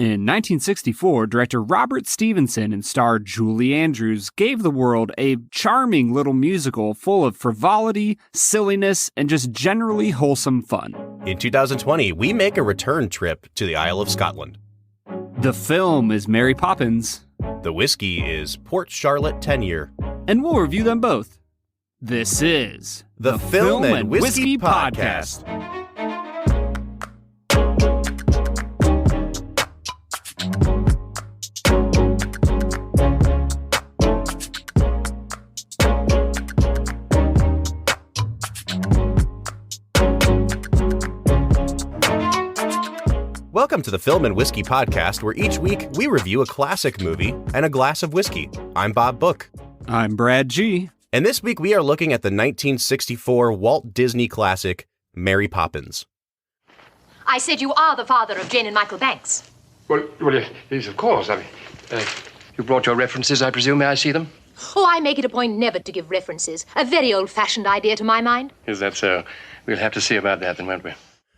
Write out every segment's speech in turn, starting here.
In 1964, director Robert Stevenson and star Julie Andrews gave the world a charming little musical full of frivolity, silliness, and just generally wholesome fun. In 2020, we make a return trip to the Isle of Scotland. The film is Mary Poppins. The whiskey is Port Charlotte 10-year. And we'll review them both. This is the Film and Whiskey Podcast. Welcome to the Film and Whiskey Podcast, where each week we review a classic movie and a glass of whiskey. I'm Bob Book. I'm Brad G. And this week we are looking at the 1964 Walt Disney classic, Mary Poppins. I said you are the father of Jane and Michael Banks. Well, yes, of course. You brought your references, I presume. May I see them? Oh, I make it a point never to give references. A very old-fashioned idea to my mind. Is that so? We'll have to see about that then, won't we?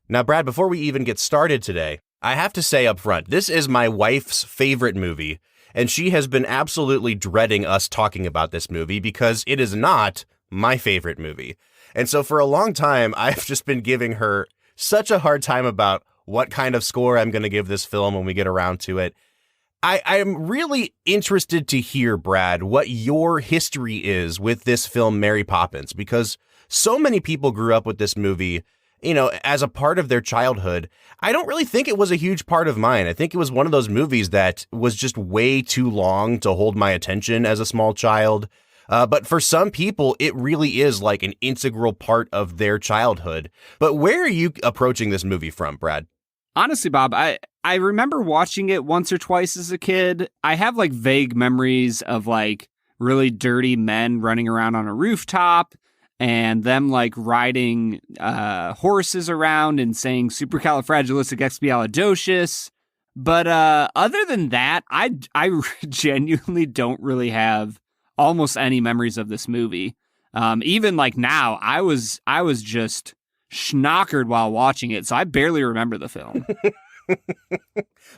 Now, Brad, before we even get started today, I have to say up front, this is my wife's favorite movie, and she has been absolutely dreading us talking about this movie because it is not my favorite movie. And so for a long time, I've just been giving her such a hard time about what kind of score I'm going to give this film when we get around to it. I'm really interested to hear, Brad, what your history is with this film, Mary Poppins, because so many people grew up with this movie, you know, as a part of their childhood. I don't really think it was a huge part of mine. I think it was one of those movies that was just way too long to hold my attention as a small child. But for some people, it really is like an integral part of their childhood. But where are you approaching this movie from, Brad? Honestly, Bob, I remember watching it once or twice as a kid. I have like vague memories of like really dirty men running around on a rooftop and them like riding horses around and saying supercalifragilisticexpialidocious. But other than that, I genuinely don't really have almost any memories of this movie. Even like now, I was just schnockered while watching it, so I barely remember the film.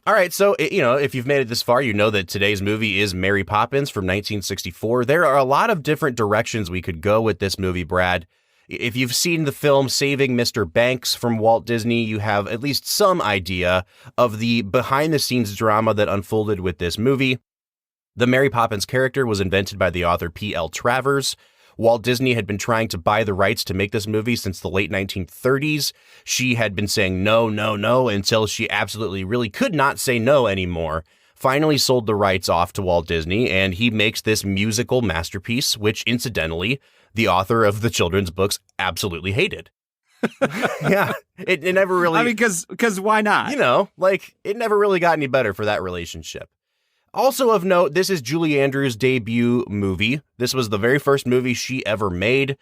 All right, so, you know, if you've made it this far, you know that today's movie is Mary Poppins from 1964. There are a lot of different directions we could go with this movie, Brad. If you've seen the film Saving Mr. Banks from Walt Disney, you have at least some idea of the behind-the-scenes drama that unfolded with this movie. The Mary Poppins character was invented by the author P.L. Travers. Walt Disney had been trying to buy the rights to make this movie since the late 1930s. She had been saying no, no, no, until she absolutely really could not say no anymore. Finally sold the rights off to Walt Disney, and he makes this musical masterpiece, which incidentally, the author of the children's books absolutely hated. Yeah, it never really... I mean, because why not? You know, like, it never really got any better for that relationship. Also of note, this is Julie Andrews' debut movie. This was the very first movie she ever made.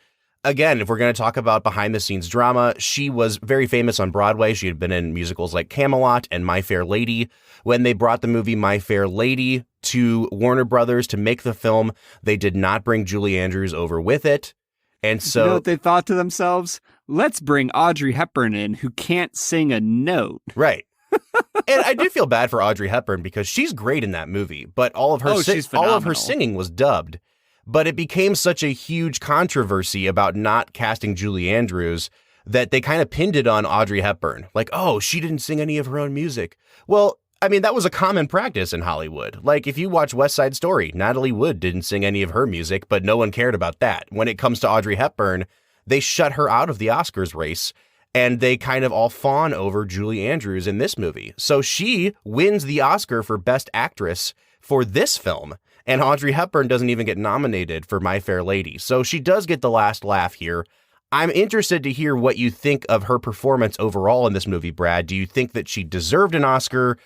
Again, if we're going to talk about behind-the-scenes drama, she was very famous on Broadway. She had been in musicals like Camelot and My Fair Lady. When they brought the movie My Fair Lady to Warner Brothers to make the film, they did not bring Julie Andrews over with it. And so, you know what they thought to themselves? Let's bring Audrey Hepburn in, who can't sing a note. Right. And I do feel bad for Audrey Hepburn because she's great in that movie, but all of her singing was dubbed. But it became such a huge controversy about not casting Julie Andrews that they kind of pinned it on Audrey Hepburn. Like, oh, she didn't sing any of her own music. Well, I mean, that was a common practice in Hollywood. Like, if you watch West Side Story, Natalie Wood didn't sing any of her music, but no one cared about that. When it comes to Audrey Hepburn, they shut her out of the Oscars race. And they kind of all fawn over Julie Andrews in this movie. So she wins the Oscar for Best Actress for this film. And Audrey Hepburn doesn't even get nominated for My Fair Lady. So she does get the last laugh here. I'm interested to hear what you think of her performance overall in this movie, Brad. Do you think that she deserved an Oscar?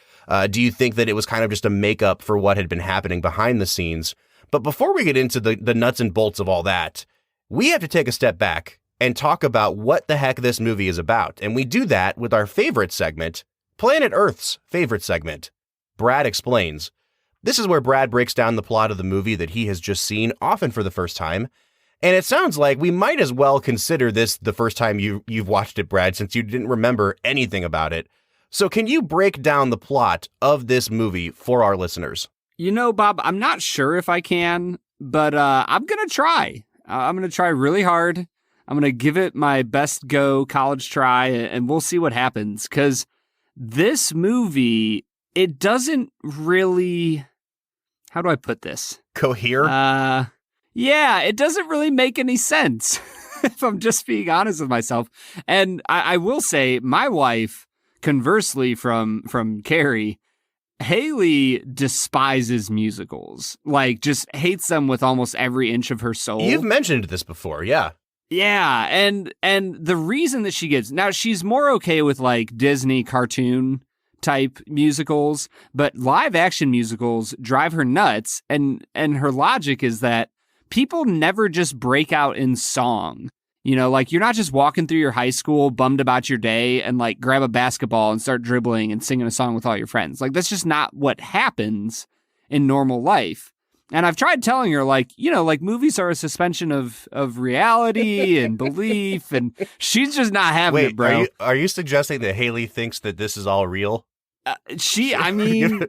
Do you think that it was kind of just a makeup for what had been happening behind the scenes? But before we get into the nuts and bolts of all that, we have to take a step back and talk about what the heck this movie is about. And we do that with our favorite segment, Planet Earth's favorite segment, Brad Explains. This is where Brad breaks down the plot of the movie that he has just seen, often for the first time. And it sounds like we might as well consider this the first time you've watched it, Brad, since you didn't remember anything about it. So can you break down the plot of this movie for our listeners? You know, Bob, I'm not sure if I can, but I'm going to try. I'm going to try really hard. I'm going to give it my best go college try, and we'll see what happens. Because this movie, it doesn't really... How do I put this? Cohere? Yeah, it doesn't really make any sense, if I'm just being honest with myself. And I will say, my wife... Conversely from Carrie, Haley despises musicals, like just hates them with almost every inch of her soul. You've mentioned this before, yeah. Yeah, and the reason that she gets, now she's more okay with like Disney cartoon type musicals, but live action musicals drive her nuts, and her logic is that people never just break out in song. You know, like you're not just walking through your high school bummed about your day and like grab a basketball and start dribbling and singing a song with all your friends. Like that's just not what happens in normal life. And I've tried telling her, like, you know, like movies are a suspension of reality and belief, and she's just not having it, bro. Are you suggesting that Haley thinks that this is all real? I mean,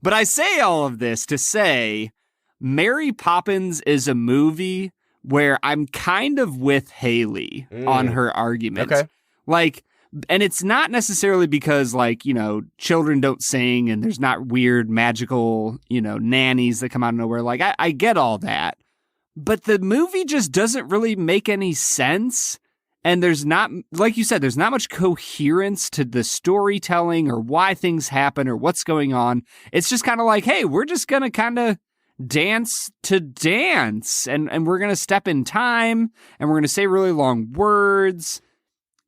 but I say all of this to say Mary Poppins is a movie where I'm kind of with Haley on her arguments. Okay. Like, and it's not necessarily because, like, you know, children don't sing and there's not weird magical, you know, nannies that come out of nowhere. Like, I get all that. But the movie just doesn't really make any sense. And there's not, like you said, there's not much coherence to the storytelling or why things happen or what's going on. It's just kind of like, hey, we're just going to kind of dance to dance, and we're going to step in time, and we're going to say really long words,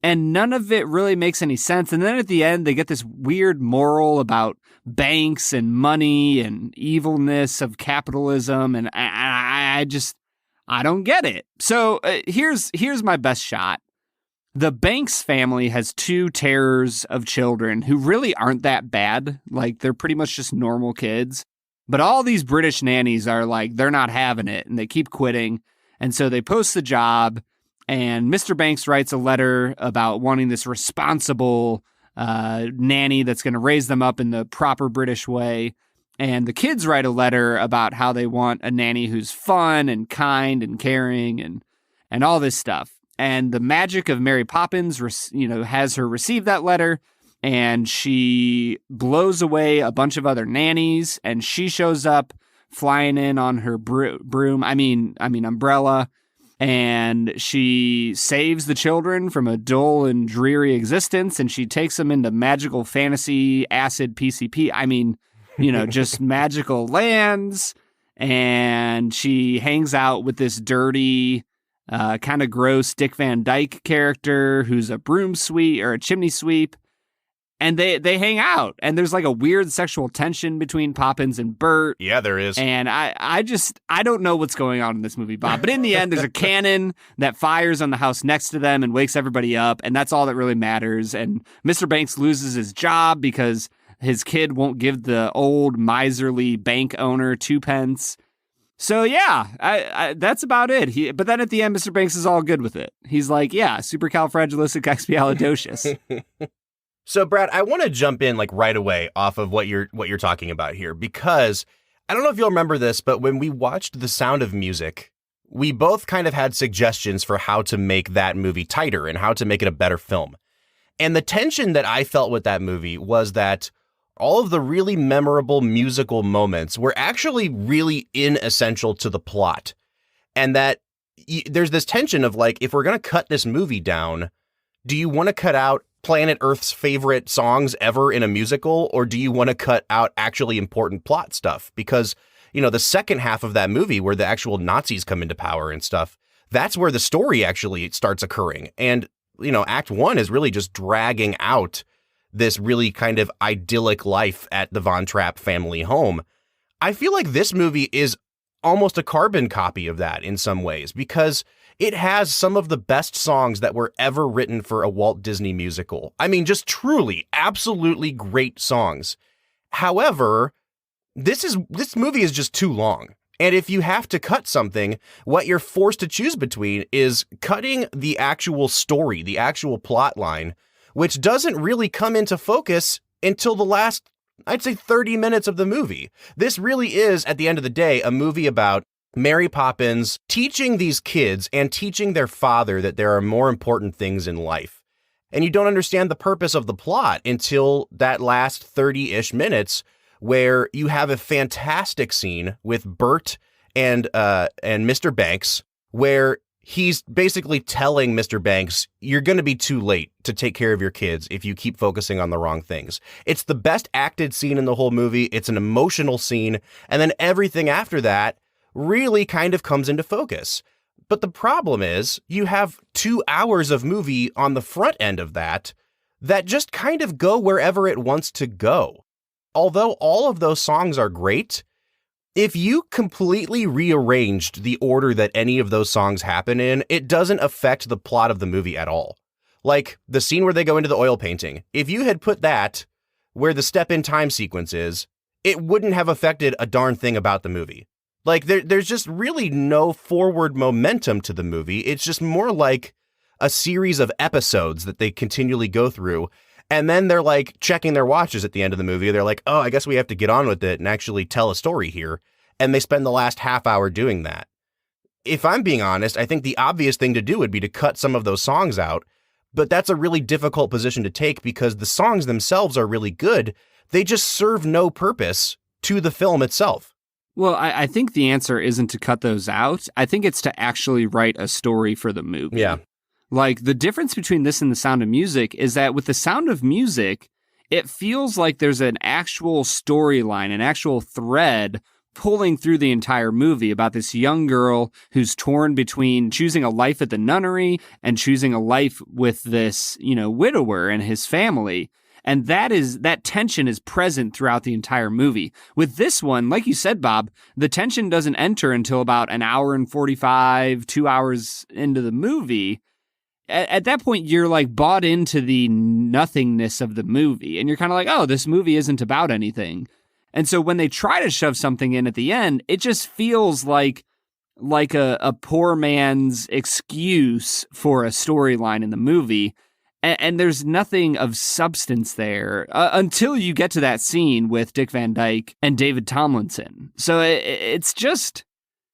and none of it really makes any sense. And then at the end, they get this weird moral about banks and money and evilness of capitalism, and I don't get it. So here's my best shot. The Banks family has two terrors of children who really aren't that bad. Like, they're pretty much just normal kids. But all these British nannies are like, they're not having it, and they keep quitting. And so they post the job, and Mr. Banks writes a letter about wanting this responsible nanny that's going to raise them up in the proper British way. And the kids write a letter about how they want a nanny who's fun and kind and caring and all this stuff. And the magic of Mary Poppins, has her receive that letter, and she blows away a bunch of other nannies, and she shows up flying in on her umbrella, and she saves the children from a dull and dreary existence, and she takes them into magical fantasy acid PCP. Just magical lands, and she hangs out with this dirty, kind of gross Dick Van Dyke character who's a broom sweep or a chimney sweep. And they hang out, and there's like a weird sexual tension between Poppins and Bert. Yeah, there is. And I don't know what's going on in this movie, Bob. But in the end, there's a cannon that fires on the house next to them and wakes everybody up, and that's all that really matters. And Mr. Banks loses his job because his kid won't give the old miserly bank owner 2 pence. So yeah, that's about it. But then at the end, Mr. Banks is all good with it. He's like, yeah, supercalifragilisticexpialidocious. So, Brad, I want to jump in like right away off of what you're talking about here, because I don't know if you'll remember this, but when we watched The Sound of Music, we both kind of had suggestions for how to make that movie tighter and how to make it a better film. And the tension that I felt with that movie was that all of the really memorable musical moments were actually really inessential to the plot. And that there's this tension of like, if we're going to cut this movie down, do you want to cut out Planet Earth's favorite songs ever in a musical, or do you want to cut out actually important plot stuff? Because, the second half of that movie where the actual Nazis come into power and stuff, that's where the story actually starts occurring. And, Act 1 is really just dragging out this really kind of idyllic life at the Von Trapp family home. I feel like this movie is almost a carbon copy of that in some ways, because it has some of the best songs that were ever written for a Walt Disney musical. I mean, just truly, absolutely great songs. However, this movie is just too long. And if you have to cut something, what you're forced to choose between is cutting the actual story, the actual plot line, which doesn't really come into focus until the last, I'd say, 30 minutes of the movie. This really is, at the end of the day, a movie about Mary Poppins teaching these kids and teaching their father that there are more important things in life. And you don't understand the purpose of the plot until that last 30-ish minutes, where you have a fantastic scene with Bert and Mr. Banks, where he's basically telling Mr. Banks, you're going to be too late to take care of your kids if you keep focusing on the wrong things. It's the best acted scene in the whole movie. It's an emotional scene. And then everything after that really kind of comes into focus. But the problem is you have 2 hours of movie on the front end of that just kind of go wherever it wants to go. Although all of those songs are great, if you completely rearranged the order that any of those songs happen in, it doesn't affect the plot of the movie at all. Like the scene where they go into the oil painting. If you had put that where the step in time sequence is, it wouldn't have affected a darn thing about the movie. Like there's just really no forward momentum to the movie. It's just more like a series of episodes that they continually go through. And then they're like checking their watches at the end of the movie. They're like, oh, I guess we have to get on with it and actually tell a story here. And they spend the last half hour doing that. If I'm being honest, I think the obvious thing to do would be to cut some of those songs out. But that's a really difficult position to take because the songs themselves are really good. They just serve no purpose to the film itself. Well, I think the answer isn't to cut those out. I think it's to actually write a story for the movie. Yeah. Like, the difference between this and The Sound of Music is that with The Sound of Music, it feels like there's an actual storyline, an actual thread pulling through the entire movie about this young girl who's torn between choosing a life at the nunnery and choosing a life with this, widower and his family. And that tension is present throughout the entire movie. With this one, like you said, Bob, the tension doesn't enter until about an hour and 45, 2 hours into the movie. At that point, you're like bought into the nothingness of the movie. And you're kind of like, oh, this movie isn't about anything. And so when they try to shove something in at the end, it just feels like a poor man's excuse for a storyline in the movie. And there's nothing of substance there until you get to that scene with Dick Van Dyke and David Tomlinson. So it's just...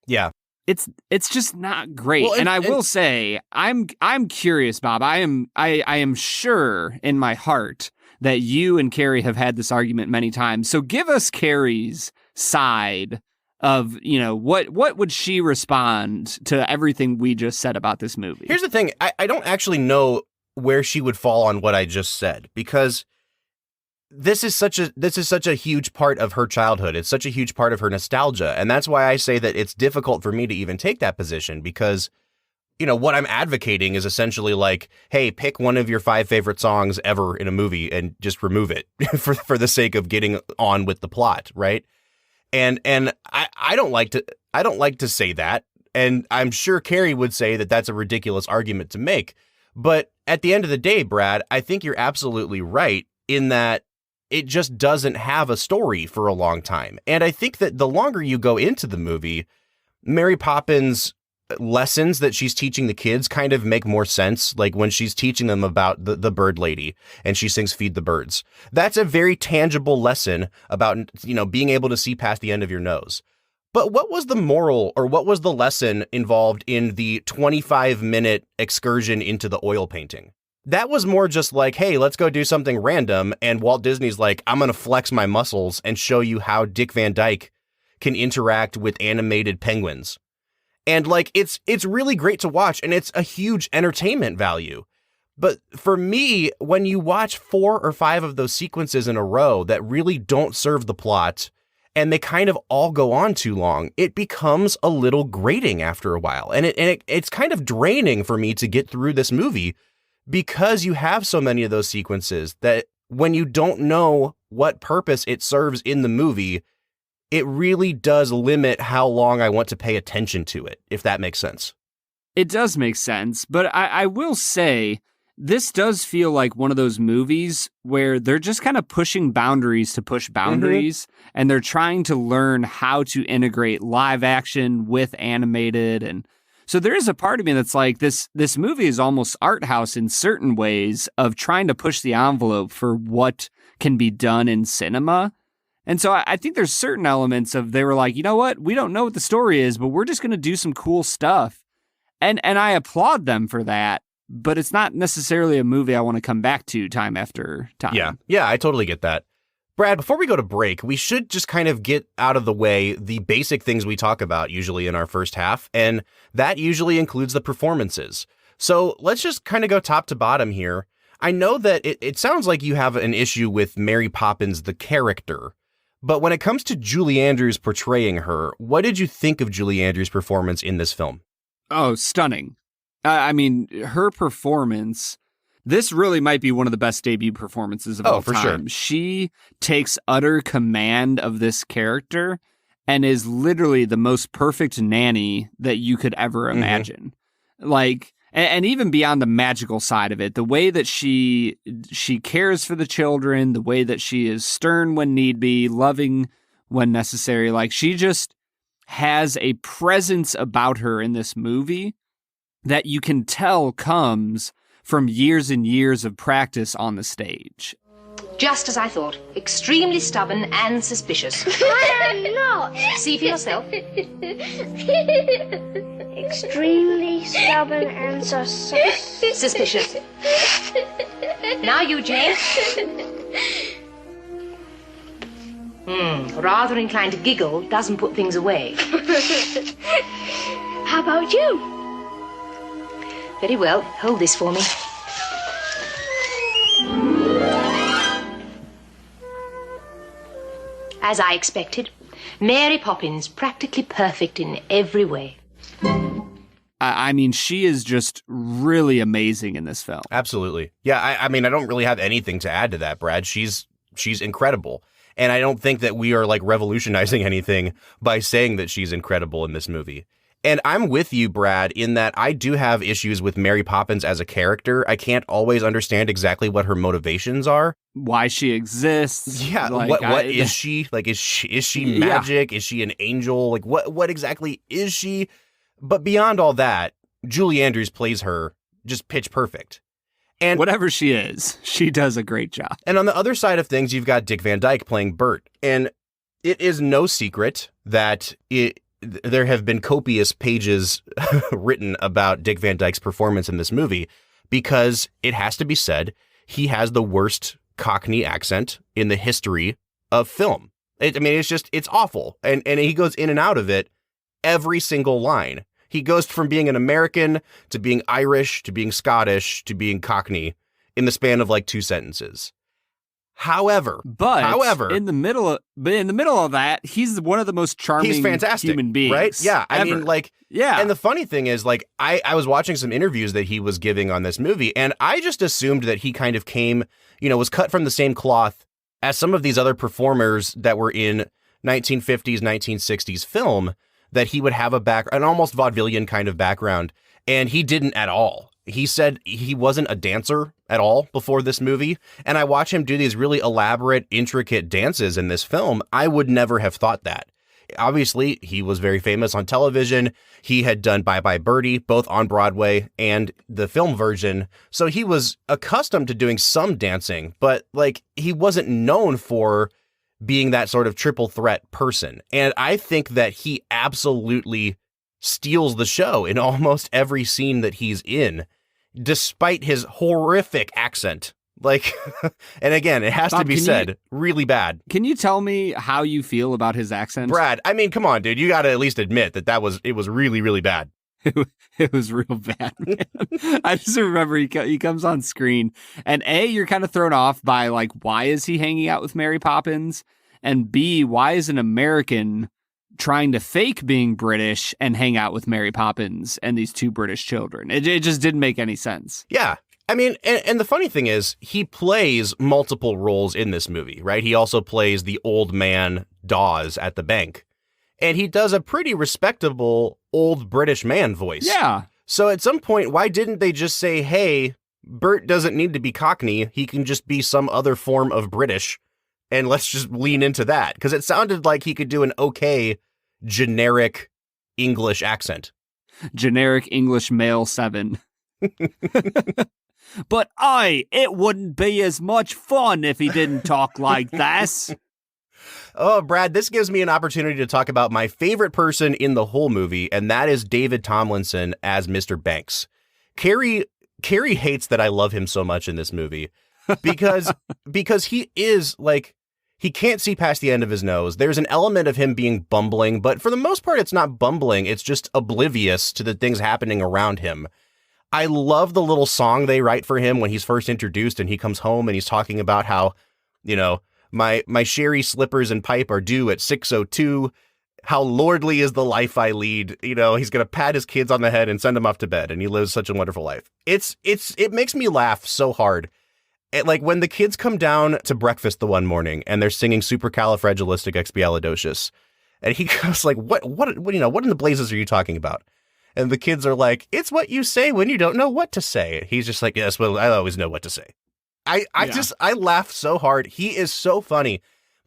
Yeah. It's just not great. Well, and I will say, I'm curious, Bob. I am sure in my heart that you and Carrie have had this argument many times. So give us Carrie's side of, what would she respond to everything we just said about this movie? Here's the thing. I don't actually know where she would fall on what I just said, because this is such a huge part of her childhood. It's such a huge part of her nostalgia. And that's why I say that it's difficult for me to even take that position, because, what I'm advocating is essentially like, hey, pick one of your 5 favorite songs ever in a movie and just remove it for the sake of getting on with the plot. Right. And I don't like to say that. And I'm sure Carrie would say that that's a ridiculous argument to make. But at the end of the day, Brad, I think you're absolutely right in that it just doesn't have a story for a long time. And I think that the longer you go into the movie, Mary Poppins' lessons that she's teaching the kids kind of make more sense. Like when she's teaching them about the bird lady and she sings Feed the Birds. That's a very tangible lesson about, being able to see past the end of your nose. But what was the moral, or what was the lesson involved in the 25-minute excursion into the oil painting? That was more just like, hey, let's go do something random. And Walt Disney's like, I'm going to flex my muscles and show you how Dick Van Dyke can interact with animated penguins. And like, it's really great to watch, and it's a huge entertainment value. But for me, when you watch 4 or 5 of those sequences in a row that really don't serve the plot, and they kind of all go on too long, it becomes a little grating after a while. And it's kind of draining for me to get through this movie, because you have so many of those sequences that when you don't know what purpose it serves in the movie, it really does limit how long I want to pay attention to it, if that makes sense. It does make sense, but I will say this does feel like one of those movies where they're just kind of pushing boundaries to push boundaries, and they're trying to learn how to integrate live action with animated. And So there is a part of me that's like, this movie is almost art house in certain ways of trying to push the envelope for what can be done in cinema. And so I think there's certain elements of, they were like, you know what? We don't know what the story is, but we're just going to do some cool stuff. And I applaud them for that, but it's not necessarily a movie I want to come back to time after time. Yeah, I totally get that. Brad, before we go to break, we should just kind of get out of the way the basic things we talk about usually in our first half, and that usually includes the performances. So let's just kind of go top to bottom here. I know that it sounds like you have an issue with Mary Poppins, the character, but when it comes to Julie Andrews portraying her, what did you think of Julie Andrews' performance in this film? Oh, stunning. I mean, her performance... This really might be one of the best debut performances of all time. Sure. She takes utter command of this character and is literally the most perfect nanny that you could ever imagine. Like, and even beyond the magical side of it, the way that she cares for the children, the way that she is stern when need be, loving when necessary. Like, she just has a presence about her in this movie that you can tell comes from years and years of practice on the stage. Just as I thought. Extremely stubborn and suspicious. I am not. See for yourself. Extremely stubborn and suspicious. Now you, Jane. Rather inclined to giggle, doesn't put things away. How about you? Very well. Hold this for me. As I expected, Mary Poppins, practically perfect in every way. I mean, she is just really amazing in this film. Absolutely. Yeah, I mean, I don't really have anything to add to that, Brad. She's incredible. And I don't think that we are like revolutionizing anything by saying that she's incredible in this movie. And I'm with you, Brad, in that I do have issues with Mary Poppins as a character. I can't always understand exactly what her motivations are. Why she exists. Yeah, like, what is she? Like, is she magic? Is she an angel? Like, what exactly is she? But beyond all that, Julie Andrews plays her just pitch perfect. And whatever she is, she does a great job. And on the other side of things, you've got Dick Van Dyke playing Bert. And it is no secret that there have been copious pages written about Dick Van Dyke's performance in this movie because it has to be said, he has the worst Cockney accent in the history of film. It's awful. And he goes in and out of it every single line. He goes from being an American to being Irish to being Scottish to being Cockney in the span of like 2 sentences. However, in the middle of that, he's one of the most charming human beings, right? Yeah, ever. I mean, like, yeah. And the funny thing is, like, I was watching some interviews that he was giving on this movie, and I just assumed that he kind of came, was cut from the same cloth as some of these other performers that were in 1950s, 1960s film, that he would have an almost vaudevillian kind of background, and he didn't at all. He said he wasn't a dancer at all before this movie, and I watch him do these really elaborate, intricate dances in this film. I would never have thought that. Obviously, he was very famous on television. He had done Bye Bye Birdie, both on Broadway and the film version, so he was accustomed to doing some dancing, but like he wasn't known for being that sort of triple threat person. And I think that he absolutely steals the show in almost every scene that he's in, despite his horrific accent. Like, and again, it has to be said, really bad. Can you tell me how you feel about his accent? Brad, I mean, come on, dude. You got to at least admit that it was really, really bad. It was real bad, man. I just remember he comes on screen, and A, you're kind of thrown off by, like, why is he hanging out with Mary Poppins? And B, why is an American trying to fake being British and hang out with Mary Poppins and these 2 British children? It just didn't make any sense. Yeah. I mean, and the funny thing is, he plays multiple roles in this movie, right? He also plays the old man Dawes at the bank. And he does a pretty respectable old British man voice. Yeah. So at some point, why didn't they just say, hey, Bert doesn't need to be Cockney. He can just be some other form of British. And let's just lean into that. Because it sounded like he could do an okay generic English accent. generic English male 7. But it wouldn't be as much fun if he didn't talk like this. Oh, Brad, this gives me an opportunity to talk about my favorite person in the whole movie, and that is David Tomlinson as Mr. Banks. Carrie hates that I love him so much in this movie because he is like, he can't see past the end of his nose. There's an element of him being bumbling, but for the most part, it's not bumbling. It's just oblivious to the things happening around him. I love the little song they write for him when he's first introduced and he comes home and he's talking about how, you know, my sherry slippers and pipe are due at 6:02. How lordly is the life I lead. You know, he's going to pat his kids on the head and send them off to bed. And he lives such a wonderful life. It makes me laugh so hard. Like when the kids come down to breakfast the one morning and they're singing Supercalifragilisticexpialidocious. And he goes like, what in the blazes are you talking about? And the kids are like, it's what you say when you don't know what to say. He's just like, yes, well, I always know what to say. I laugh so hard. He is so funny.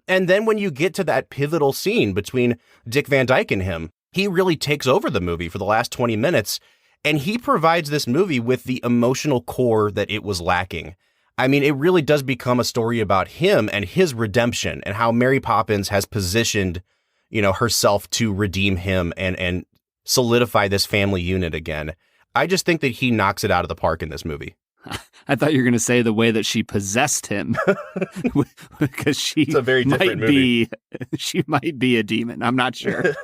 And then when you get to that pivotal scene between Dick Van Dyke and him, he really takes over the movie for the last 20 minutes. And he provides this movie with the emotional core that it was lacking. I mean, it really does become a story about him and his redemption and how Mary Poppins has positioned, you know, herself to redeem him and solidify this family unit again. I just think that he knocks it out of the park in this movie. I thought you were going to say the way that she possessed him, because it's a very different movie. She might be a demon. I'm not sure.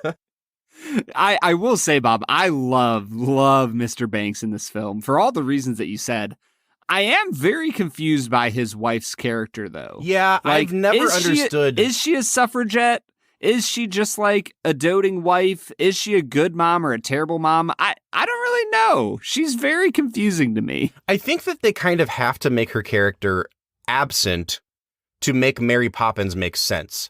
I will say, Bob, I love Mr. Banks in this film for all the reasons that you said. I am very confused by his wife's character, though. Yeah, like, I've never understood. Is she a suffragette? Is she just like a doting wife? Is she a good mom or a terrible mom? I don't really know. She's very confusing to me. I think that they kind of have to make her character absent to make Mary Poppins make sense.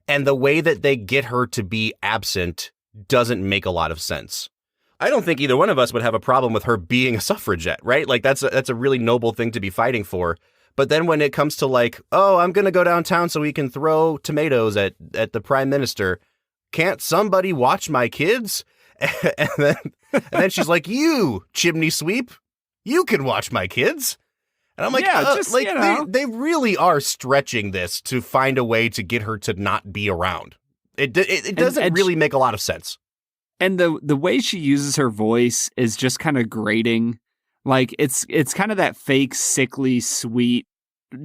And the way that they get her to be absent doesn't make a lot of sense. I don't think either one of us would have a problem with her being a suffragette, right? Like that's a really noble thing to be fighting for. But then when it comes to like, oh, I'm going to go downtown so we can throw tomatoes at the prime minister. Can't somebody watch my kids? And then she's like, you chimney sweep, you can watch my kids. And I'm like, they really are stretching this to find a way to get her to not be around. It doesn't really make a lot of sense. And the way she uses her voice is just kind of grating. Like it's kind of that fake, sickly, sweet,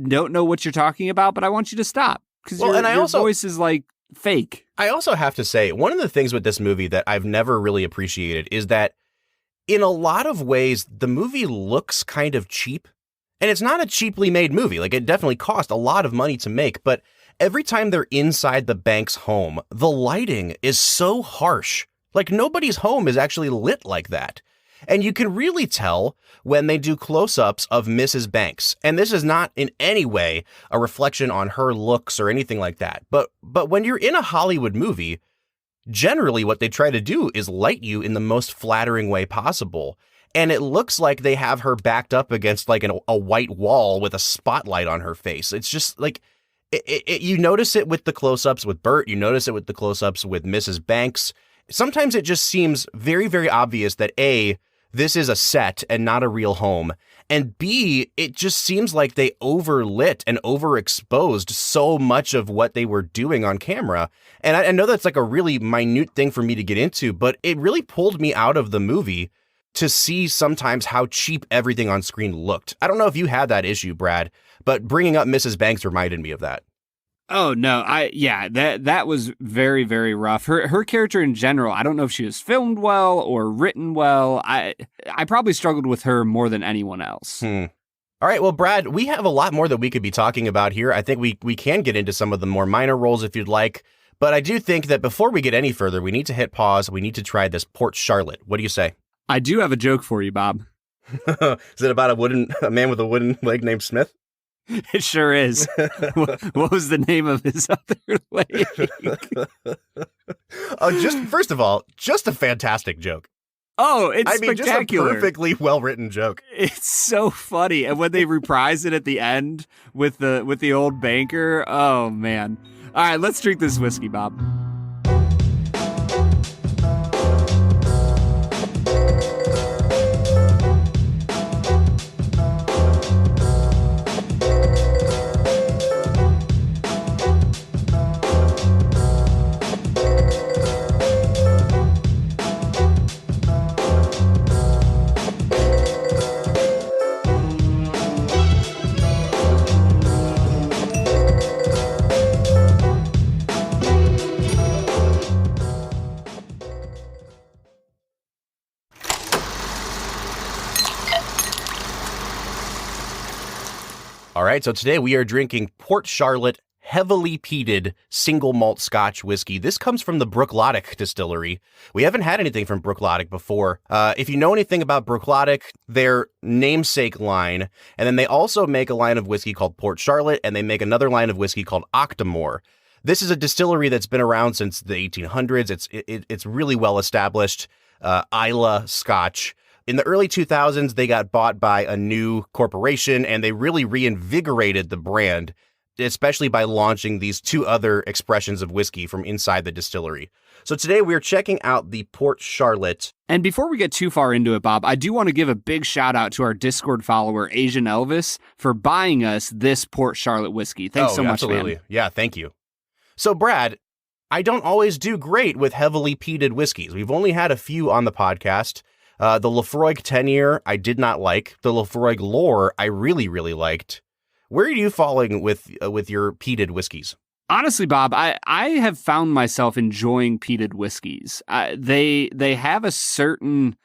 don't know what you're talking about, but I want you to stop. Because your voice is like fake. I also have to say, one of the things with this movie that I've never really appreciated is that in a lot of ways, the movie looks kind of cheap. And it's not a cheaply made movie. Like, it definitely cost a lot of money to make. But every time they're inside the bank's home, the lighting is so harsh. Like, nobody's home is actually lit like that. And you can really tell when they do close-ups of Mrs. Banks. And this is not in any way a reflection on her looks or anything like that. But when you're in a Hollywood movie, generally what they try to do is light you in the most flattering way possible. And it looks like they have her backed up against like a white wall with a spotlight on her face. It's just like, you notice it with the close-ups with Bert. You notice it with the close-ups with Mrs. Banks. Sometimes it just seems very, very obvious that A, this is a set and not a real home. And B, it just seems like they overlit and overexposed so much of what they were doing on camera. And I know that's like a really minute thing for me to get into, but it really pulled me out of the movie to see sometimes how cheap everything on screen looked. I don't know if you had that issue, Brad, but bringing up Mrs. Banks reminded me of that. Oh, no. That was very, very rough. Her character in general, I don't know if she was filmed well or written well. I probably struggled with her more than anyone else. All right. Well, Brad, we have a lot more that we could be talking about here. I think we can get into some of the more minor roles if you'd like. But I do think that before we get any further, we need to hit pause. We need to try this Port Charlotte. What do you say? I do have a joke for you, Bob. Is it about a man with a wooden leg named Smith? It sure is. What was the name of his other leg? First of all, just a fantastic joke. Oh, it's spectacular. Just a perfectly well-written joke. It's so funny. And when they reprise it at the end with the old banker, oh, man. All right, let's drink this whiskey, Bob. right, so today we are drinking Port Charlotte Heavily Peated single malt Scotch whiskey. This comes from the Bruichladdich distillery. We haven't had anything from Bruichladdich before. If you know anything about Bruichladdich, their namesake line, and then they also make a line of whiskey called Port Charlotte, and they make another line of whiskey called Octomore. This is a distillery that's been around since the 1800s. It's really well established. Islay Scotch. In the early 2000s, they got bought by a new corporation, and they really reinvigorated the brand, especially by launching these two other expressions of whiskey from inside the distillery. So today we're checking out the Port Charlotte. And before we get too far into it, Bob, I do want to give a big shout out to our Discord follower, Asian Elvis, for buying us this Port Charlotte whiskey. Thanks so much, absolutely. Man. Yeah, thank you. So Brad, I don't always do great with heavily peated whiskeys. We've only had a few on the podcast. The Laphroaig 10-year I did not like. The Laphroaig Lore I really, really liked. Where are you falling with your peated whiskeys? Honestly, Bob, I have found myself enjoying peated whiskeys. They have a certain,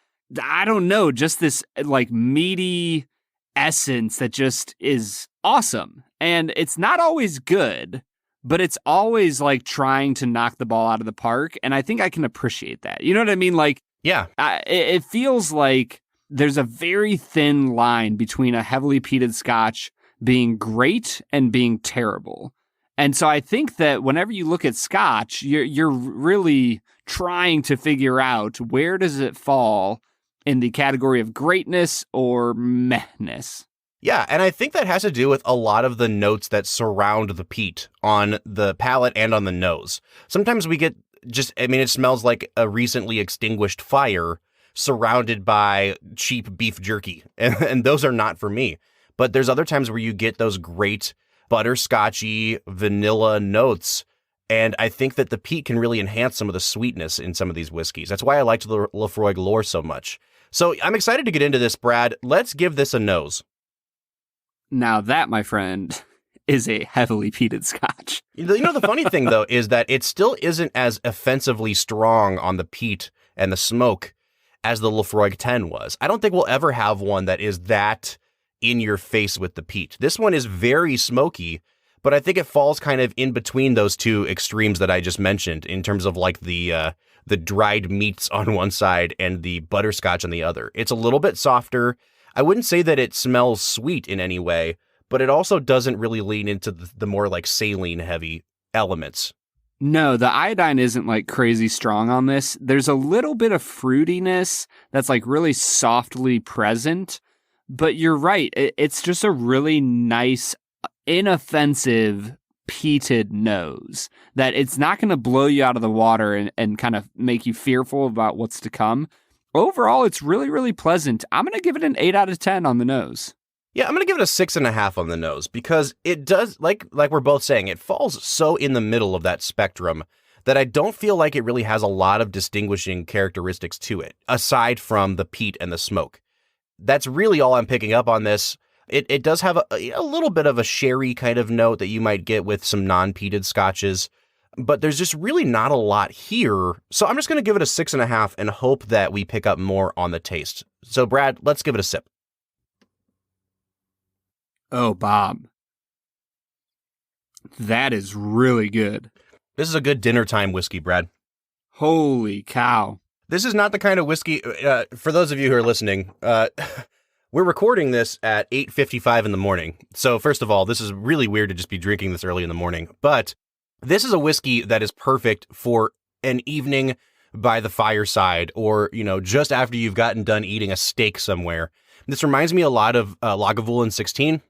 I don't know, just this like meaty essence that just is awesome. And it's not always good, but it's always like trying to knock the ball out of the park. And I think I can appreciate that. You know what I mean? Like, yeah, it feels like there's a very thin line between a heavily peated Scotch being great and being terrible. And so I think that whenever you look at Scotch, you're really trying to figure out where does it fall in the category of greatness or mehness. Yeah, and I think that has to do with a lot of the notes that surround the peat on the palate and on the nose. Sometimes we get it smells like a recently extinguished fire surrounded by cheap beef jerky, and those are not for me. But there's other times where you get those great butterscotchy vanilla notes. And I think that the peat can really enhance some of the sweetness in some of these whiskeys. That's why I liked the Laphroaig Lore so much. So I'm excited to get into this, Brad. Let's give this a nose. Now that, my friend, is a heavily peated Scotch. You know, the funny thing, though, is that it still isn't as offensively strong on the peat and the smoke as the Laphroaig 10 was. I don't think we'll ever have one that is that in your face with the peat. This one is very smoky, but I think it falls kind of in between those two extremes that I just mentioned in terms of like the dried meats on one side and the butterscotch on the other. It's a little bit softer. I wouldn't say that it smells sweet in any way, but it also doesn't really lean into the more like saline heavy elements. No, the iodine isn't like crazy strong on this. There's a little bit of fruitiness that's like really softly present. But you're right. It's just a really nice, inoffensive, peated nose that it's not going to blow you out of the water and kind of make you fearful about what's to come. Overall, it's really, really pleasant. I'm going to give it an 8 out of 10 on the nose. Yeah, I'm going to give it a 6.5 on the nose because it does, like we're both saying, it falls so in the middle of that spectrum that I don't feel like it really has a lot of distinguishing characteristics to it, aside from the peat and the smoke. That's really all I'm picking up on this. It does have a little bit of a sherry kind of note that you might get with some non-peated scotches, but there's just really not a lot here. So I'm just going to give it a 6.5 and hope that we pick up more on the taste. So Brad, let's give it a sip. Oh, Bob. That is really good. This is a good dinner time whiskey, Brad. Holy cow. This is not the kind of whiskey, for those of you who are listening, we're recording this at 8:55 in the morning. So first of all, this is really weird to just be drinking this early in the morning. But this is a whiskey that is perfect for an evening by the fireside or, just after you've gotten done eating a steak somewhere. This reminds me a lot of Lagavulin 16.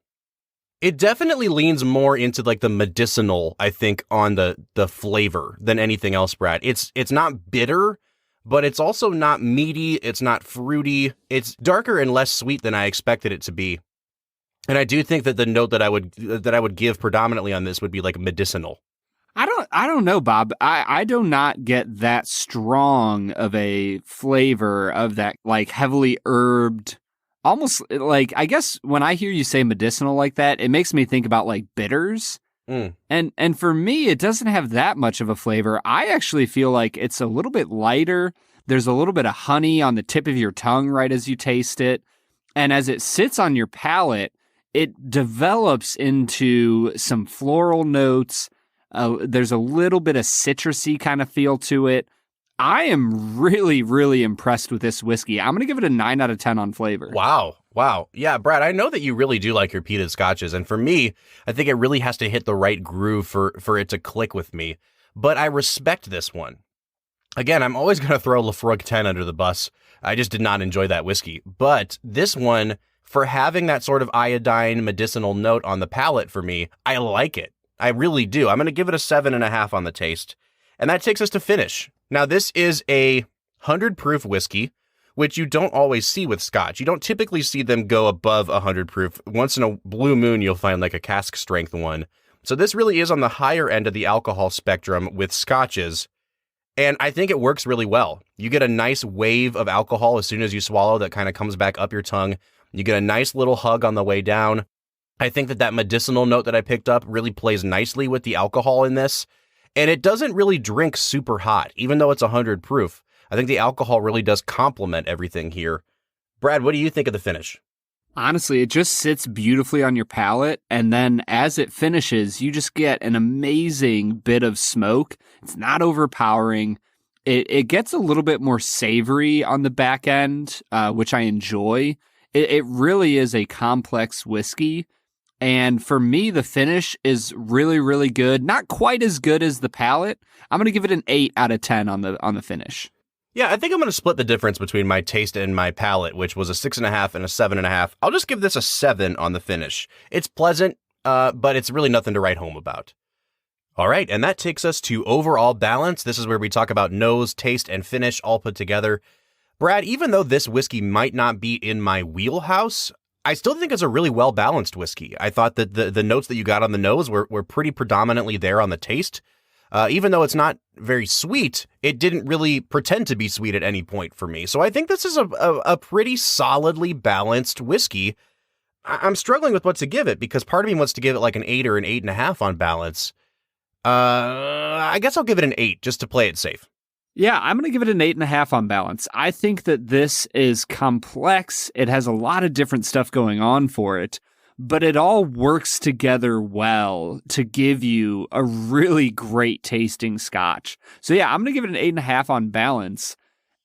It definitely leans more into like the medicinal, I think, on the flavor than anything else, Brad. It's not bitter, but it's also not meaty. It's not fruity. It's darker and less sweet than I expected it to be. And I do think that the note that I would give predominantly on this would be like medicinal. I don't know, Bob. I do not get that strong of a flavor of that like heavily herbed, almost like, I guess when I hear you say medicinal like that, it makes me think about like bitters. And for me, it doesn't have that much of a flavor. I actually feel like it's a little bit lighter. There's a little bit of honey on the tip of your tongue right as you taste it. And as it sits on your palate, it develops into some floral notes. There's a little bit of citrusy kind of feel to it. I am really, really impressed with this whiskey. I'm going to give it a 9 out of 10 on flavor. Wow. Yeah, Brad, I know that you really do like your peated scotches. And for me, I think it really has to hit the right groove for it to click with me. But I respect this one. Again, I'm always going to throw Laphroaig 10 under the bus. I just did not enjoy that whiskey. But this one, for having that sort of iodine medicinal note on the palate for me, I like it. I really do. I'm going to give it a 7.5 on the taste. And that takes us to finish. Now, this is a 100 proof whiskey, which you don't always see with Scotch. You don't typically see them go above 100 proof. Once in a blue moon, you'll find like a cask strength one. So this really is on the higher end of the alcohol spectrum with Scotches. And I think it works really well. You get a nice wave of alcohol as soon as you swallow that kind of comes back up your tongue. You get a nice little hug on the way down. I think that medicinal note that I picked up really plays nicely with the alcohol in this. And it doesn't really drink super hot, even though it's 100 proof. I think the alcohol really does complement everything here. Brad, what do you think of the finish? Honestly, it just sits beautifully on your palate, and then as it finishes, you just get an amazing bit of smoke. It's not overpowering. It gets a little bit more savory on the back end, which I enjoy. It really is a complex whiskey, and for me, the finish is really, really good. Not quite as good as the palate. I'm going to give it an 8 out of 10 on the finish. Yeah, I think I'm going to split the difference between my taste and my palate, which was a 6.5 and a 7.5. I'll just give this a 7 on the finish. It's pleasant, but it's really nothing to write home about. All right, and that takes us to overall balance. This is where we talk about nose, taste, and finish all put together. Brad, even though this whiskey might not be in my wheelhouse, I still think it's a really well-balanced whiskey. I thought that the notes that you got on the nose were pretty predominantly there on the taste. Even though it's not very sweet, it didn't really pretend to be sweet at any point for me. So I think this is a pretty solidly balanced whiskey. I'm struggling with what to give it because part of me wants to give it like an 8 or an 8.5 on balance. I guess I'll give it an 8 just to play it safe. Yeah, I'm going to give it an 8.5 on balance. I think that this is complex. It has a lot of different stuff going on for it, but it all works together well to give you a really great tasting Scotch. So yeah, I'm going to give it an 8.5 on balance.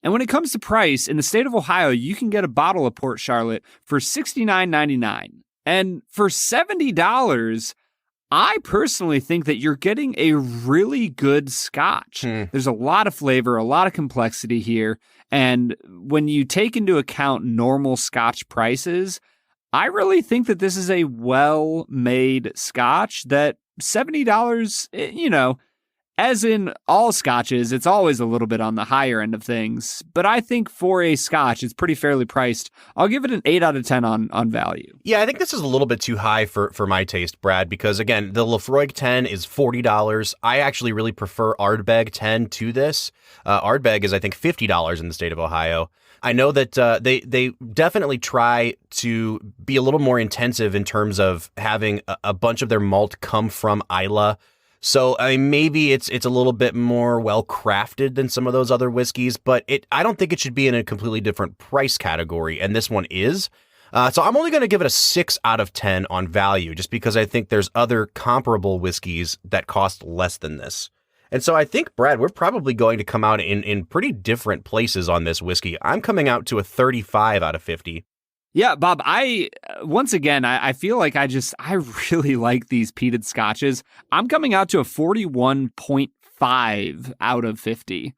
And when it comes to price, in the state of Ohio, you can get a bottle of Port Charlotte for $69.99. And for $70, I personally think that you're getting a really good Scotch. There's a lot of flavor, a lot of complexity here. And when you take into account normal Scotch prices, I really think that this is a well-made Scotch that $70, as in all Scotches, it's always a little bit on the higher end of things. But I think for a Scotch, it's pretty fairly priced. I'll give it an 8 out of 10 on value. Yeah, I think this is a little bit too high for my taste, Brad, because again, the Laphroaig 10 is $40. I actually really prefer Ardbeg 10 to this. Ardbeg is, I think, $50 in the state of Ohio. I know that they definitely try to be a little more intensive in terms of having a bunch of their malt come from Islay. So maybe it's a little bit more well crafted than some of those other whiskeys, but I don't think it should be in a completely different price category, and this one is. So I'm only going to give it a 6 out of 10 on value, just because I think there's other comparable whiskeys that cost less than this. And so I think, Brad, we're probably going to come out in pretty different places on this whiskey. I'm coming out to a 35 out of 50. Yeah, Bob, I feel like I really like these peated Scotches. I'm coming out to a 41.5 out of 50.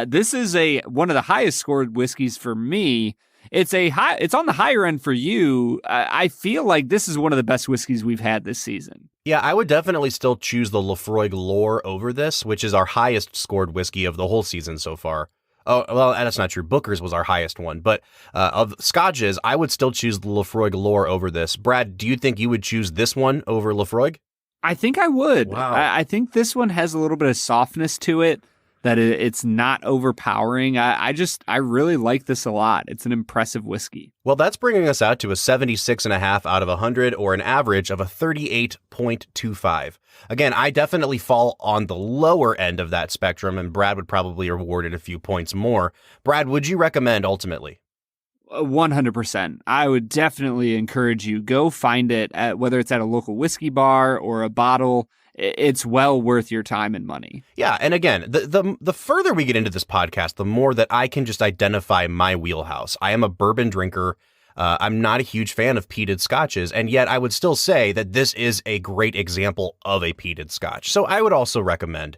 This is one of the highest scored whiskeys for me. It's on the higher end for you. I feel like this is one of the best whiskeys we've had this season. Yeah, I would definitely still choose the Laphroaig Lore over this, which is our highest scored whiskey of the whole season so far. Oh, well, that's not true. Booker's was our highest one. But of Scotches, I would still choose the Laphroaig Lore over this. Brad, do you think you would choose this one over Laphroaig? I think I would. Wow. I think this one has a little bit of softness to it, that it's not overpowering. I really like this a lot. It's an impressive whiskey. Well, that's bringing us out to a 76.5 out of 100, or an average of a 38.25. Again, I definitely fall on the lower end of that spectrum, and Brad would probably award it a few points more. Brad, would you recommend ultimately? 100%. I would definitely encourage you, go find it at, whether it's at a local whiskey bar or a bottle. It's well worth your time and money. Yeah, and again, the further we get into this podcast, the more that I can just identify my wheelhouse. I am a bourbon drinker. I'm not a huge fan of peated scotches, and yet I would still say that this is a great example of a peated scotch. So I would also recommend.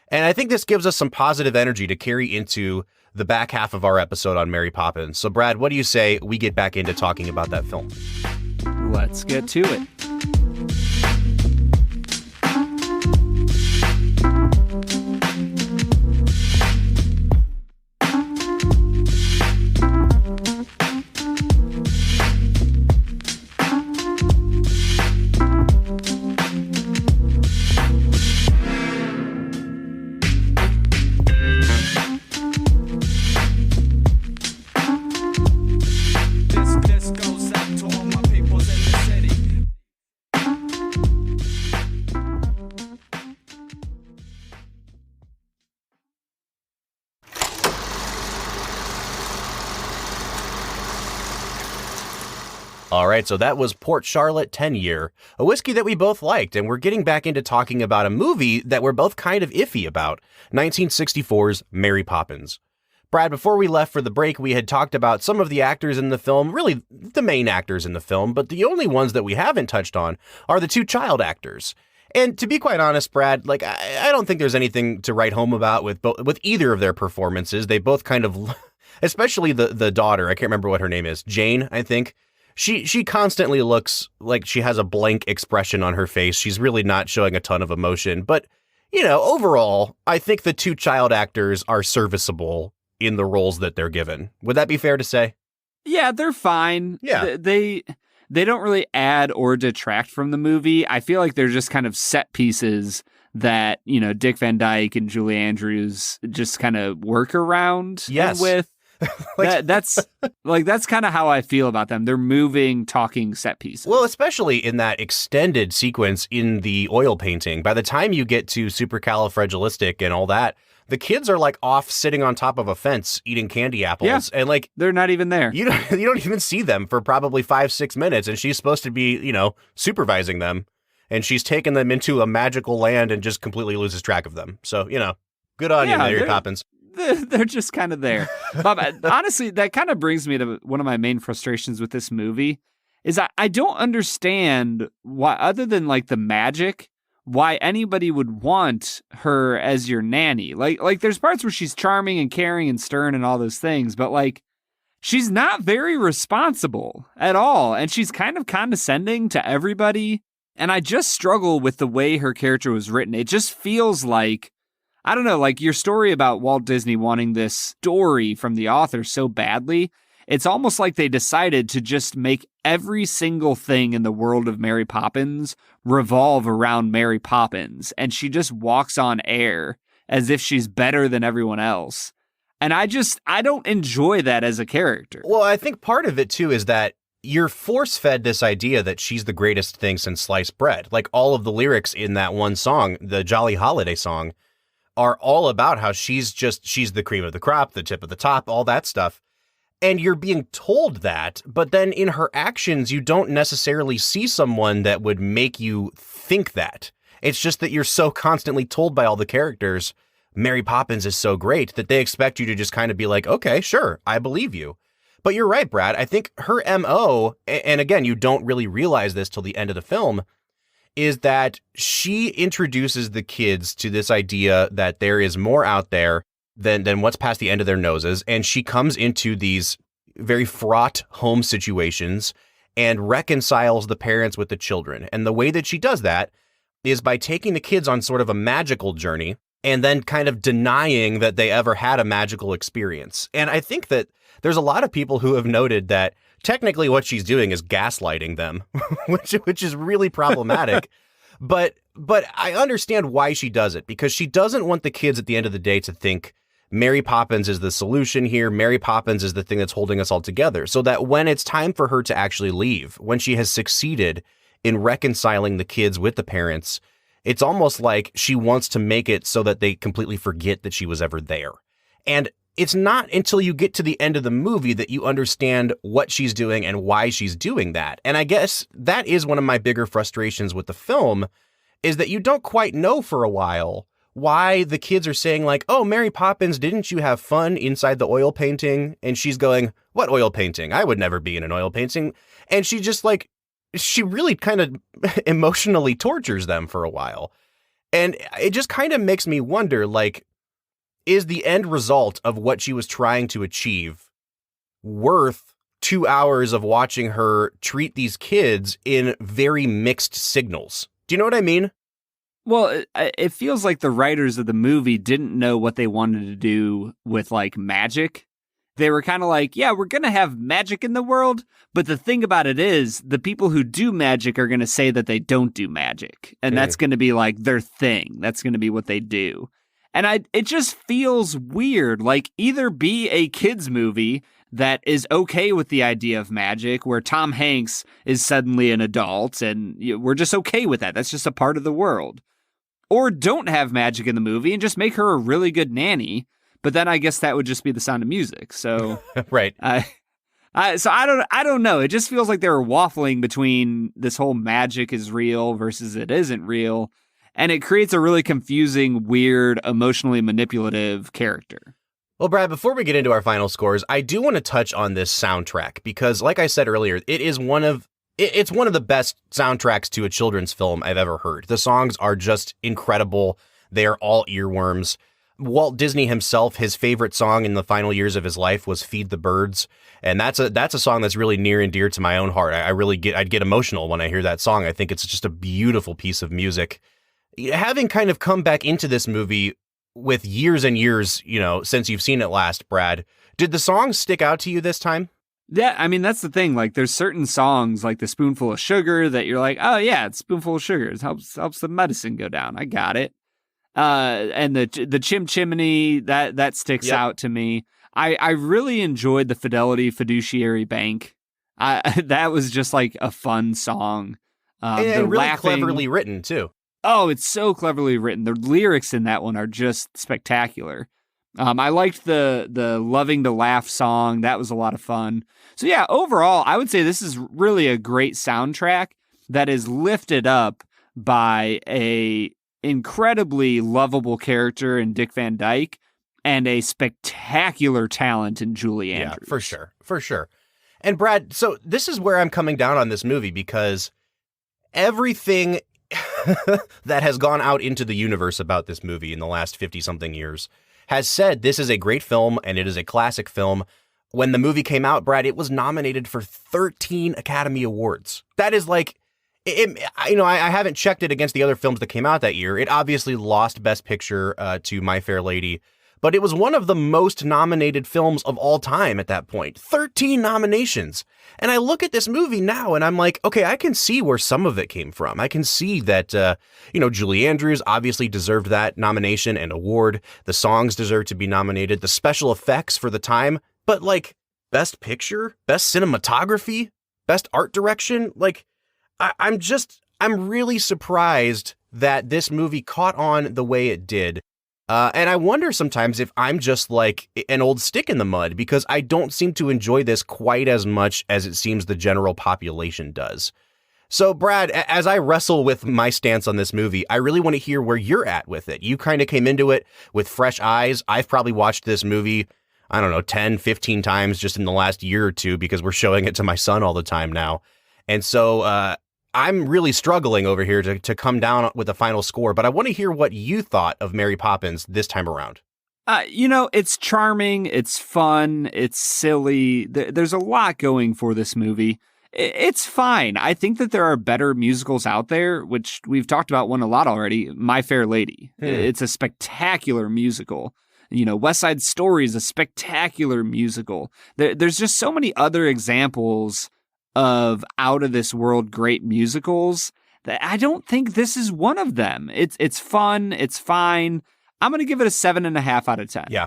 And I think this gives us some positive energy to carry into the back half of our episode on Mary Poppins. So Brad, what do you say we get back into talking about that film? Let's get to it. All right, so that was Port Charlotte 10-Year, a whiskey that we both liked, and we're getting back into talking about a movie that we're both kind of iffy about, 1964's Mary Poppins. Brad, before we left for the break, we had talked about some of the actors in the film, really the main actors in the film, but the only ones that we haven't touched on are the two child actors. And to be quite honest, Brad, like I don't think there's anything to write home about with either of their performances. They both kind of, especially the daughter, I can't remember what her name is, Jane, I think. She constantly looks like she has a blank expression on her face. She's really not showing a ton of emotion. But, you know, overall, I think the two child actors are serviceable in the roles that they're given. Would that be fair to say? Yeah, they're fine. Yeah. They don't really add or detract from the movie. I feel like they're just kind of set pieces that, you know, Dick Van Dyke and Julie Andrews just kind of work around with. That's kind of how I feel about them. They're moving, talking set pieces. Well, especially in that extended sequence in the oil painting. By the time you get to supercalifragilistic and all that, the kids are like off sitting on top of a fence eating candy apples, and like they're not even there. You don't even see them for probably 5-6 minutes, and she's supposed to be, you know, supervising them, and she's taken them into a magical land and just completely loses track of them. So, you know, good on you, Mary Poppins. They're just kind of there. Bob, honestly, that kind of brings me to one of my main frustrations with this movie is I don't understand why, other than like the magic, why anybody would want her as your nanny. Like there's parts where she's charming and caring and stern and all those things, but like she's not very responsible at all. And she's kind of condescending to everybody. And I just struggle with the way her character was written. It just feels like, I don't know, like your story about Walt Disney wanting this story from the author so badly, it's almost like they decided to just make every single thing in the world of Mary Poppins revolve around Mary Poppins, and she just walks on air as if she's better than everyone else. And I don't enjoy that as a character. Well, I think part of it, too, is that you're force-fed this idea that she's the greatest thing since sliced bread. Like all of the lyrics in that one song, the Jolly Holiday song, are all about how she's the cream of the crop, the tip of the top, all that stuff. And you're being told that, but then in her actions, you don't necessarily see someone that would make you think that. It's just that you're so constantly told by all the characters, Mary Poppins is so great, that they expect you to just kind of be like, okay, sure, I believe you. But you're right, Brad. I think her MO, and again, you don't really realize this till the end of the film, is that she introduces the kids to this idea that there is more out there than what's past the end of their noses. And she comes into these very fraught home situations and reconciles the parents with the children. And the way that she does that is by taking the kids on sort of a magical journey and then kind of denying that they ever had a magical experience. And I think that there's a lot of people who have noted that technically what she's doing is gaslighting them, which is really problematic. But I understand why she does it, because she doesn't want the kids at the end of the day to think Mary Poppins is the solution here. Mary Poppins is the thing that's holding us all together, so that when it's time for her to actually leave, when she has succeeded in reconciling the kids with the parents, it's almost like she wants to make it so that they completely forget that she was ever there. And it's not until you get to the end of the movie that you understand what she's doing and why she's doing that. And I guess that is one of my bigger frustrations with the film, is that you don't quite know for a while why the kids are saying like, oh, Mary Poppins, didn't you have fun inside the oil painting? And she's going, what oil painting? I would never be in an oil painting. And she just like, she really kind of emotionally tortures them for a while. And it just kind of makes me wonder, like, is the end result of what she was trying to achieve worth 2 hours of watching her treat these kids in very mixed signals? Do you know what I mean? Well, it feels like the writers of the movie didn't know what they wanted to do with like magic. They were kind of like, yeah, we're going to have magic in the world. But the thing about it is the people who do magic are going to say that they don't do magic. And that's going to be like their thing. That's going to be what they do. And it just feels weird. Like, either be a kids movie that is okay with the idea of magic, where Tom Hanks is suddenly an adult and we're just okay with that. That's just a part of the world. Or don't have magic in the movie and just make her a really good nanny. But then I guess that would just be The Sound of Music. So right. So I don't know. It just feels like they were waffling between this whole magic is real versus it isn't real. And it creates a really confusing, weird, emotionally manipulative character. Well, Brad, before we get into our final scores, I do want to touch on this soundtrack because, like I said earlier, it's one of the best soundtracks to a children's film I've ever heard. The songs are just incredible. They are all earworms. Walt Disney himself, his favorite song in the final years of his life was Feed the Birds. And that's a song that's really near and dear to my own heart. I'd get emotional when I hear that song. I think it's just a beautiful piece of music. Having kind of come back into this movie with years and years, since you've seen it last, Brad, did the songs stick out to you this time? Yeah, I mean, that's the thing. Like, there's certain songs, like The Spoonful of Sugar, that you're like, oh yeah, it's Spoonful of Sugar. It helps the medicine go down. I got it. And the Chim Chimney, that sticks out to me. I really enjoyed the Fidelity Bank. That was just like a fun song. And really cleverly written too. Oh, it's so cleverly written. The lyrics in that one are just spectacular. I liked the Loving to Laugh song. That was a lot of fun. So yeah, overall, I would say this is really a great soundtrack that is lifted up by a incredibly lovable character in Dick Van Dyke and a spectacular talent in Julie Andrews. Yeah, for sure. And Brad, so this is where I'm coming down on this movie because everything that has gone out into the universe about this movie in the last 50-something years has said this is a great film and it is a classic film. When the movie came out, Brad, it was nominated for 13 Academy Awards. That is like, I haven't checked it against the other films that came out that year. It obviously lost Best Picture to My Fair Lady, but it was one of the most nominated films of all time at that point. 13 nominations. And I look at this movie now and I'm like, okay, I can see where some of it came from. I can see that, Julie Andrews obviously deserved that nomination and award. The songs deserve to be nominated. The special effects for the time. But like, Best Picture, Best Cinematography, Best Art Direction, like, I'm really surprised that this movie caught on the way it did. And I wonder sometimes if I'm just like an old stick in the mud because I don't seem to enjoy this quite as much as it seems the general population does. So, Brad, as I wrestle with my stance on this movie, I really want to hear where you're at with it. You kind of came into it with fresh eyes. I've probably watched this movie, 10, 15 times just in the last year or two because we're showing it to my son all the time now. And so, I'm really struggling over here to come down with a final score, but I want to hear what you thought of Mary Poppins this time around. It's charming, it's fun, it's silly. There's a lot going for this movie. It's fine. I think that there are better musicals out there, which we've talked about one a lot already. My Fair Lady. It's a spectacular musical. West Side Story is a spectacular musical. There's just so many other examples of out of this world great musicals that I don't think this is one of them. It's fun. It's fine. I'm going to give it a 7.5 out of 10. Yeah.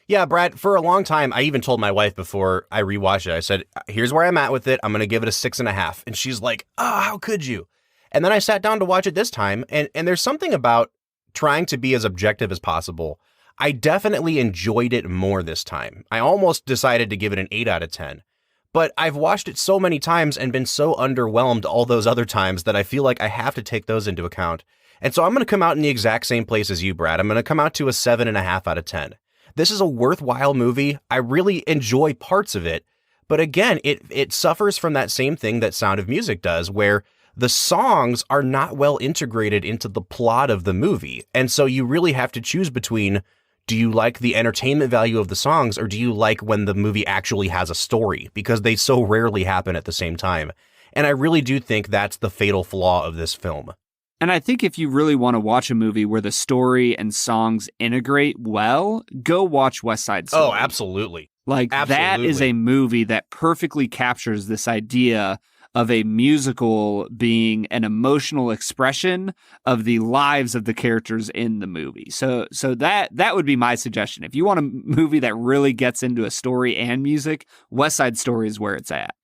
Yeah, Brad, for a long time, I even told my wife before I rewatched it, I said, here's where I'm at with it. I'm going to give it a 6.5. And she's like, oh, how could you? And then I sat down to watch it this time. And there's something about trying to be as objective as possible. I definitely enjoyed it more this time. I almost decided to give it an 8 out of 10. But I've watched it so many times and been so underwhelmed all those other times that I feel like I have to take those into account. And so I'm going to come out in the exact same place as you, Brad. I'm going to come out to a 7.5 out of 10. This is a worthwhile movie. I really enjoy parts of it. But again, it suffers from that same thing that Sound of Music does, where the songs are not well integrated into the plot of the movie. And so you really have to choose between, do you like the entertainment value of the songs, or do you like when the movie actually has a story? Because they so rarely happen at the same time. And I really do think that's the fatal flaw of this film. And I think if you really want to watch a movie where the story and songs integrate well, go watch West Side Story. Oh, absolutely. That is a movie that perfectly captures this idea of a musical being an emotional expression of the lives of the characters in the movie. So that would be my suggestion. If you want a movie that really gets into a story and music, West Side Story is where it's at.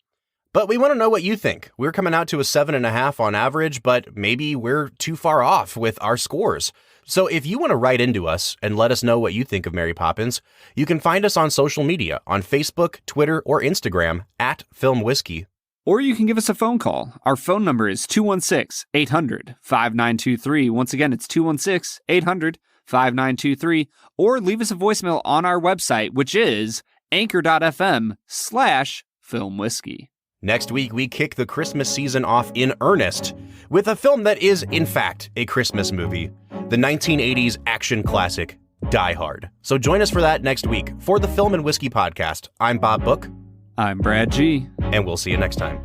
But we want to know what you think. We're coming out to a 7.5 on average, but maybe we're too far off with our scores. So if you want to write into us and let us know what you think of Mary Poppins, you can find us on social media on Facebook, Twitter, or Instagram at Film Whiskey. Or you can give us a phone call. Our phone number is 216-800-5923. Once again, it's 216-800-5923. Or leave us a voicemail on our website, which is anchor.fm/filmwhiskey. Next week, we kick the Christmas season off in earnest with a film that is, in fact, a Christmas movie, the 1980s action classic, Die Hard. So join us for that next week. For the Film and Whiskey Podcast, I'm Bob Book. I'm Brad G. And we'll see you next time.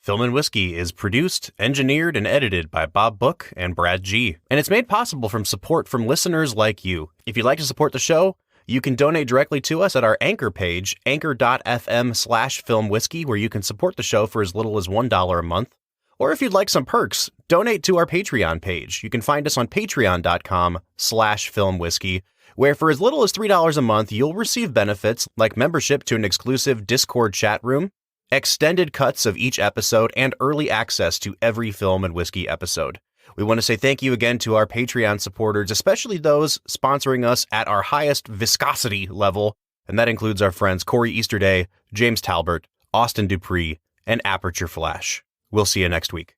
Film and Whiskey is produced, engineered, and edited by Bob Book and Brad G. And it's made possible from support from listeners like you. If you'd like to support the show, you can donate directly to us at our Anchor page, anchor.fm/filmwhiskey, where you can support the show for as little as $1 a month. Or if you'd like some perks, donate to our Patreon page. You can find us on patreon.com/filmwhiskey, where for as little as $3 a month, you'll receive benefits like membership to an exclusive Discord chat room, extended cuts of each episode, and early access to every Film and Whiskey episode. We want to say thank you again to our Patreon supporters, especially those sponsoring us at our highest viscosity level, and that includes our friends Corey Easterday, James Talbert, Austin Dupree, and Aperture Flash. We'll see you next week.